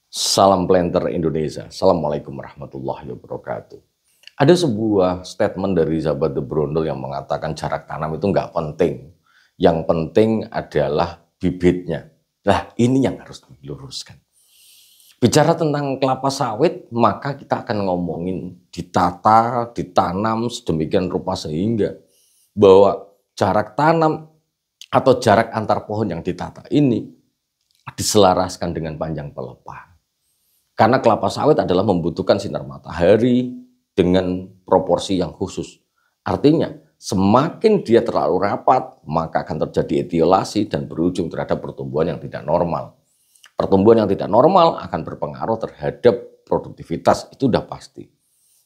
Salam planter Indonesia. Assalamualaikum warahmatullahi wabarakatuh. Ada sebuah statement dari sahabat The Brondol yang mengatakan jarak tanam itu nggak penting. Yang penting adalah bibitnya. Nah, ini yang harus diluruskan. Bicara tentang kelapa sawit, maka kita akan ngomongin ditata, ditanam sedemikian rupa sehingga bahwa jarak tanam atau jarak antar pohon yang ditata ini diselaraskan dengan panjang pelepah. Karena kelapa sawit adalah membutuhkan sinar matahari dengan proporsi yang khusus. Artinya, semakin dia terlalu rapat, maka akan terjadi etiolasi dan berujung terhadap pertumbuhan yang tidak normal. Pertumbuhan yang tidak normal akan berpengaruh terhadap produktivitas, itu sudah pasti.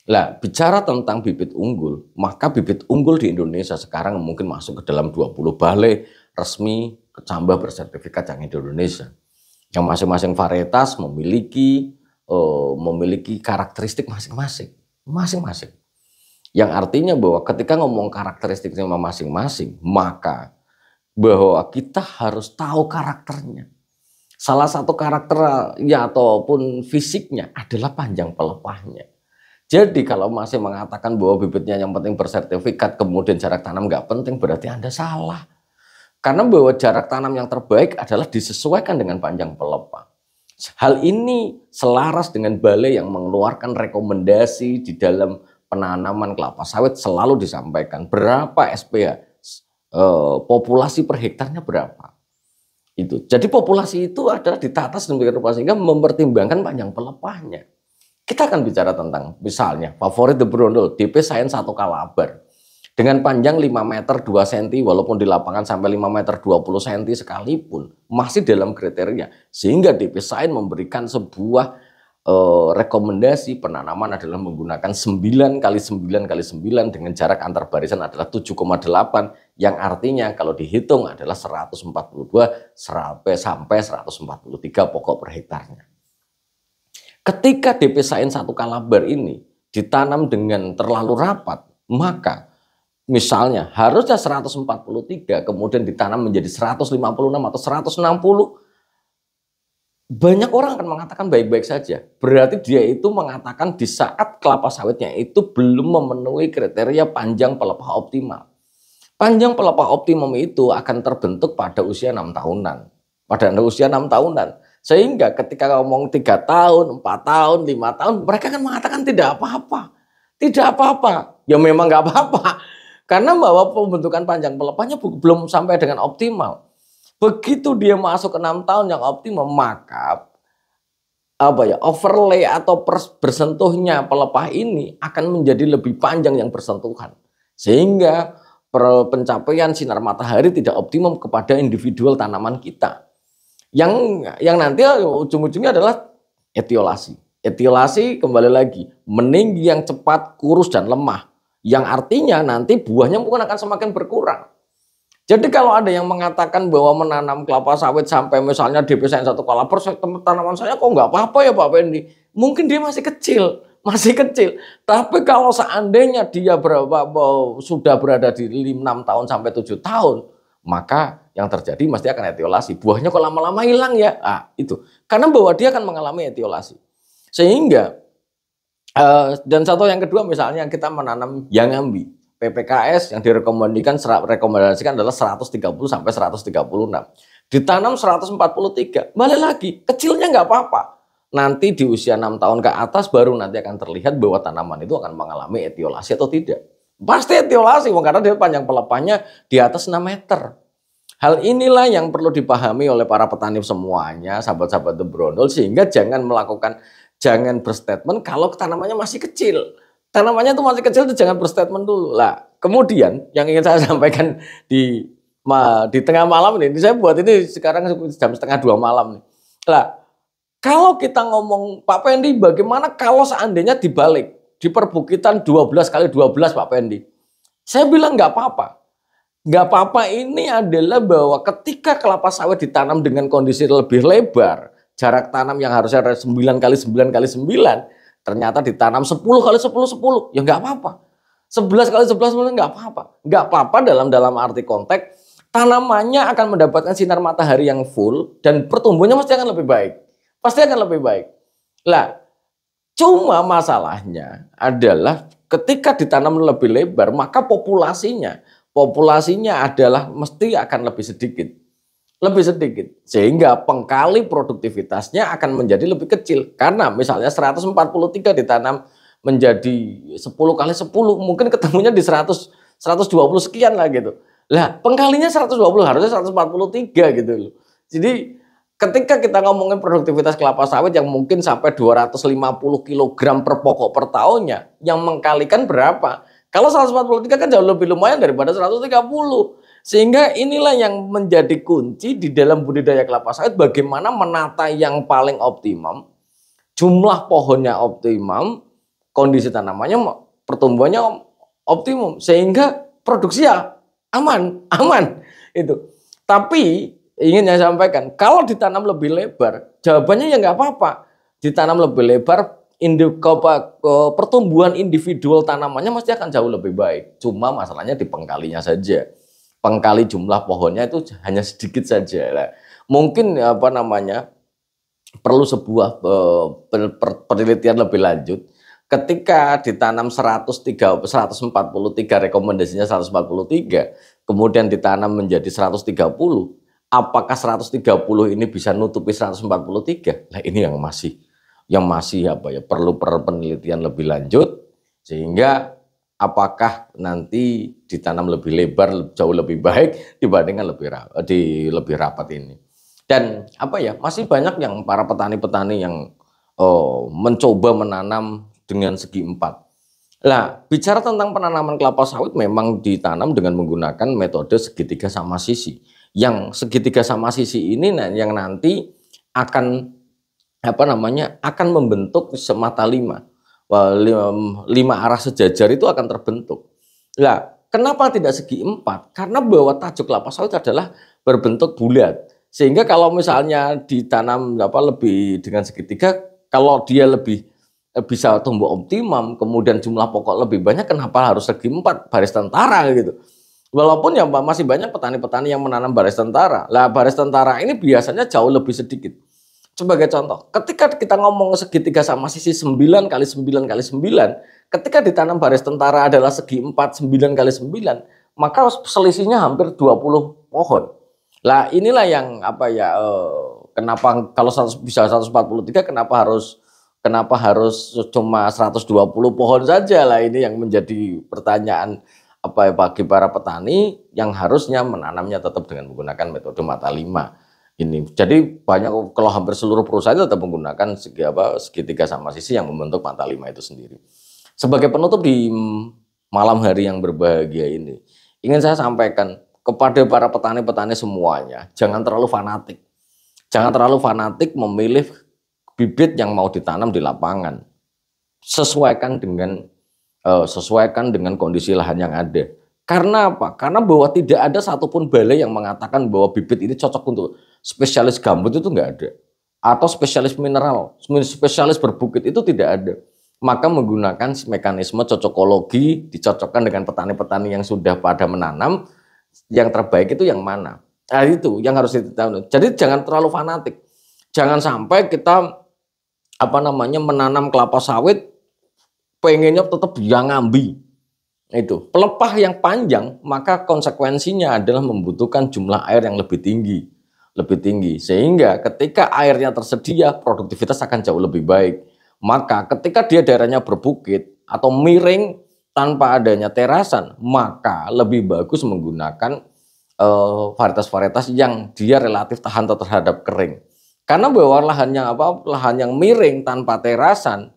Nah, bicara tentang bibit unggul, maka bibit unggul di Indonesia sekarang mungkin masuk ke dalam 20 balai resmi kecambah bersertifikat yang di Indonesia. Yang masing-masing varietas memiliki karakteristik masing-masing. Yang artinya bahwa ketika ngomong karakteristiknya masing-masing, maka bahwa kita harus tahu karakternya. Salah satu karakternya ataupun fisiknya adalah panjang pelepahnya. Jadi kalau masih mengatakan bahwa bibitnya yang penting bersertifikat, kemudian jarak tanam nggak penting, berarti Anda salah. Karena bahwa jarak tanam yang terbaik adalah disesuaikan dengan panjang pelepah. Hal ini selaras dengan balai yang mengeluarkan rekomendasi di dalam penanaman kelapa sawit selalu disampaikan berapa SPH, populasi per hektarnya berapa. Itu. Jadi populasi itu adalah ditata sedemikian rupa sehingga mempertimbangkan panjang pelepahnya. Kita akan bicara tentang misalnya favorit The Brondol, DP Science 1 Kalabar. Dengan panjang 5 meter 2 cm, walaupun di lapangan sampai 5 meter 20 cm sekalipun, masih dalam kriteria. Sehingga DP Science memberikan sebuah rekomendasi penanaman adalah menggunakan 9 x 9 x 9 dengan jarak antar barisan adalah 7,8, yang artinya kalau dihitung adalah 142 sampai 143 pokok per hektarnya. Ketika DP Science 1 Kalabar ini ditanam dengan terlalu rapat, maka misalnya harusnya 143 kemudian ditanam menjadi 156 atau 160. Banyak orang akan mengatakan baik-baik saja. Berarti dia itu mengatakan di saat kelapa sawitnya itu belum memenuhi kriteria panjang pelepah optimal. Panjang pelepah optimum itu akan terbentuk pada usia 6 tahunan. Pada usia 6 tahunan. Sehingga ketika ngomong 3 tahun, 4 tahun, 5 tahun, mereka akan mengatakan tidak apa-apa. Tidak apa-apa. Ya memang nggak apa-apa. Karena bahwa pembentukan panjang pelepahnya belum sampai dengan optimal. Begitu dia masuk ke 6 tahun yang optimal, maka overlay atau bersentuhnya pelepah ini akan menjadi lebih panjang yang bersentuhan. Sehingga pencapaian sinar matahari tidak optimum kepada individual tanaman kita. Yang nanti ujung-ujungnya adalah etiolasi. Etiolasi kembali lagi, meninggi yang cepat, kurus dan lemah. Yang artinya nanti buahnya mungkin akan semakin berkurang. Jadi kalau ada yang mengatakan bahwa menanam kelapa sawit sampai misalnya DP Science 1 Kalabar, tanaman saya kok nggak apa-apa ya Pak Pendi. Mungkin dia masih kecil. Tapi kalau seandainya dia sudah berada di 6 tahun sampai 7 tahun, maka yang terjadi mesti akan etiolasi. Buahnya kok lama-lama hilang ya? Itu. Karena bahwa dia akan mengalami etiolasi. Sehingga dan satu yang kedua misalnya kita menanam Yangambi. PPKS yang direkomendasikan adalah 130 sampai 136. Ditanam 143. Balik lagi, kecilnya nggak apa-apa. Nanti di usia 6 tahun ke atas baru nanti akan terlihat bahwa tanaman itu akan mengalami etiolasi atau tidak. Pasti etiolasi, karena dia panjang pelepahnya di atas 6 meter. Hal inilah yang perlu dipahami oleh para petani semuanya, sahabat-sahabat The Brondol, sehingga jangan berstatement kalau tanamannya masih kecil. Tanamannya itu masih kecil itu jangan berstatement dulu. Lah, kemudian yang ingin saya sampaikan di tengah malam ini saya buat ini sekarang jam 1:30 malam nih. Lah, kalau kita ngomong Pak Pendi, bagaimana kalau seandainya dibalik di perbukitan 12 kali 12 Pak Pendi? Saya bilang nggak apa-apa. Nggak apa-apa ini adalah bahwa ketika kelapa sawit ditanam dengan kondisi lebih lebar, jarak tanam yang harusnya 9 kali 9 kali 9, ternyata ditanam 10 kali 10 10, ya nggak apa-apa. 11 kali 11 nggak apa-apa. Nggak apa-apa dalam arti konteks tanamannya akan mendapatkan sinar matahari yang full dan pertumbuhannya mesti akan lebih baik. pasti akan lebih baik. Lah, cuma masalahnya adalah ketika ditanam lebih lebar, maka populasinya adalah mesti akan lebih sedikit, sehingga pengkali produktivitasnya akan menjadi lebih kecil. Karena misalnya 143 ditanam menjadi 10 kali 10, mungkin ketemunya di 120 sekian lah gitu. Lah, pengkalinya 120, harusnya 143 gitu loh. Jadi ketika kita ngomongin produktivitas kelapa sawit yang mungkin sampai 250 kg per pokok per tahunnya, yang mengkalikan berapa? Kalau 143 kan jauh lebih lumayan daripada 130. Sehingga inilah yang menjadi kunci di dalam budidaya kelapa sawit, bagaimana menata yang paling optimum, jumlah pohonnya optimum, kondisi tanamannya, pertumbuhannya optimum, sehingga produksi ya aman itu. Tapi ingin saya sampaikan, kalau ditanam lebih lebar, jawabannya ya nggak apa-apa. Ditanam lebih lebar, pertumbuhan individual tanamannya mesti akan jauh lebih baik. Cuma masalahnya di pengkalinya saja. Pengkali jumlah pohonnya itu hanya sedikit saja. Nah, mungkin perlu sebuah penelitian lebih lanjut. Ketika ditanam 143, rekomendasinya 143, kemudian ditanam menjadi 130, apakah 130 ini bisa nutupi 143? Nah, ini yang masih perlu penelitian lebih lanjut, sehingga apakah nanti ditanam lebih lebar jauh lebih baik dibandingkan lebih rapat ini. Dan masih banyak yang para petani-petani yang mencoba menanam dengan segi 4. Nah, bicara tentang penanaman kelapa sawit memang ditanam dengan menggunakan metode segitiga sama sisi. Yang segitiga sama sisi ini yang nanti akan akan membentuk semata 5 arah sejajar itu akan terbentuk. Nah, kenapa tidak segi 4? Karena bahwa tajuk kelapa sawit adalah berbentuk bulat. Sehingga kalau misalnya ditanam lebih dengan segitiga, kalau dia lebih bisa tumbuh optimum, kemudian jumlah pokok lebih banyak, kenapa harus segi 4 baris tentara gitu. Walaupun ya masih banyak petani-petani yang menanam baris tentara. Lah, baris tentara ini biasanya jauh lebih sedikit. Sebagai contoh, ketika kita ngomong segitiga sama sisi 9 kali 9 kali 9, ketika ditanam baris tentara adalah segi 4, 9 kali 9, maka selisihnya hampir 20 pohon. Lah, inilah yang kenapa kalau bisa 143, kenapa harus cuma 120 pohon saja lah, ini yang menjadi pertanyaan bagi para petani yang harusnya menanamnya tetap dengan menggunakan metode mata 5. Ini jadi banyak, kalau hampir seluruh perusahaan tetap menggunakan segitiga sama sisi yang membentuk mata 5 itu sendiri. Sebagai penutup di malam hari yang berbahagia ini, ingin saya sampaikan kepada para petani-petani semuanya, jangan terlalu fanatik. Jangan terlalu fanatik memilih bibit yang mau ditanam di lapangan. Sesuaikan dengan kondisi lahan yang ada. Karena apa? Karena bahwa tidak ada satupun balai yang mengatakan bahwa bibit ini cocok untuk spesialis gambut, itu nggak ada. Atau spesialis mineral, spesialis berbukit, itu tidak ada. Maka menggunakan mekanisme cocokologi, dicocokkan dengan petani-petani yang sudah pada menanam, yang terbaik itu yang mana. Nah, itu yang harus ditahu. Jadi jangan terlalu fanatik. Jangan sampai kita menanam kelapa sawit pengennya tetap yang ngambi. Itu pelepah yang panjang, maka konsekuensinya adalah membutuhkan jumlah air yang lebih tinggi, sehingga ketika airnya tersedia, produktivitas akan jauh lebih baik. Maka ketika dia daerahnya berbukit atau miring tanpa adanya terasan, maka lebih bagus menggunakan varietas-varietas yang dia relatif tahan terhadap kering. Karena bahwa lahan yang miring tanpa terasan,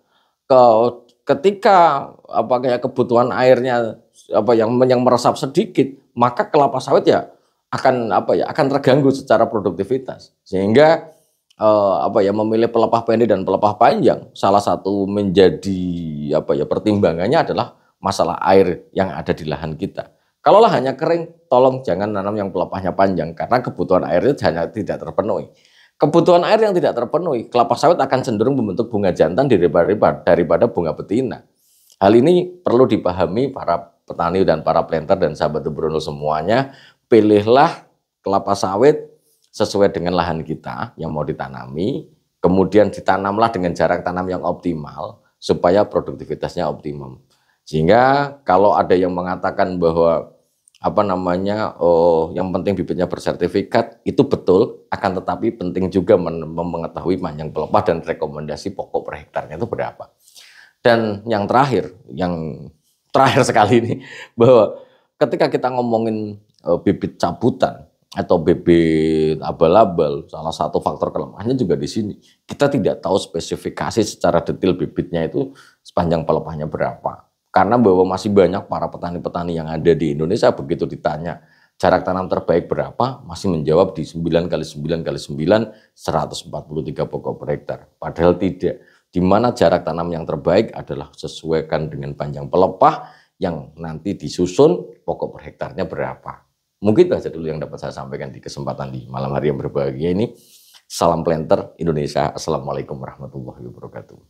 ketika kebutuhan airnya yang meresap sedikit, maka kelapa sawit ya akan terganggu secara produktivitas. Sehingga memilih pelepah pendek dan pelepah panjang, salah satu menjadi pertimbangannya adalah masalah air yang ada di lahan kita. Kalau lahannya kering, tolong jangan nanam yang pelepahnya panjang, karena kebutuhan airnya hanya tidak terpenuhi. Kebutuhan air yang tidak terpenuhi, kelapa sawit akan cenderung membentuk bunga jantan daripada bunga betina. Hal ini perlu dipahami para petani dan para planter dan sahabat Bruno semuanya. Pilihlah kelapa sawit sesuai dengan lahan kita yang mau ditanami, Kemudian ditanamlah dengan jarak tanam yang optimal supaya produktivitasnya optimum. Sehingga kalau ada yang mengatakan bahwa yang penting bibitnya bersertifikat, itu betul, akan tetapi penting juga mengetahui panjang pelepah dan rekomendasi pokok per hektarnya itu berapa. Dan yang terakhir sekali ini, bahwa ketika kita ngomongin bibit cabutan atau bibit abal-abal, salah satu faktor kelemahannya juga di sini. Kita tidak tahu spesifikasi secara detail bibitnya itu sepanjang pelepahnya berapa. Karena bahwa masih banyak para petani-petani yang ada di Indonesia begitu ditanya jarak tanam terbaik berapa, masih menjawab di 9x9x9 143 pokok per hektar. Padahal tidak. Di mana jarak tanam yang terbaik adalah sesuaikan dengan panjang pelepah yang nanti disusun pokok per hektarnya berapa. Mungkin saja dulu yang dapat saya sampaikan di kesempatan di malam hari yang berbahagia ini. Salam planter Indonesia. Assalamualaikum warahmatullahi wabarakatuh.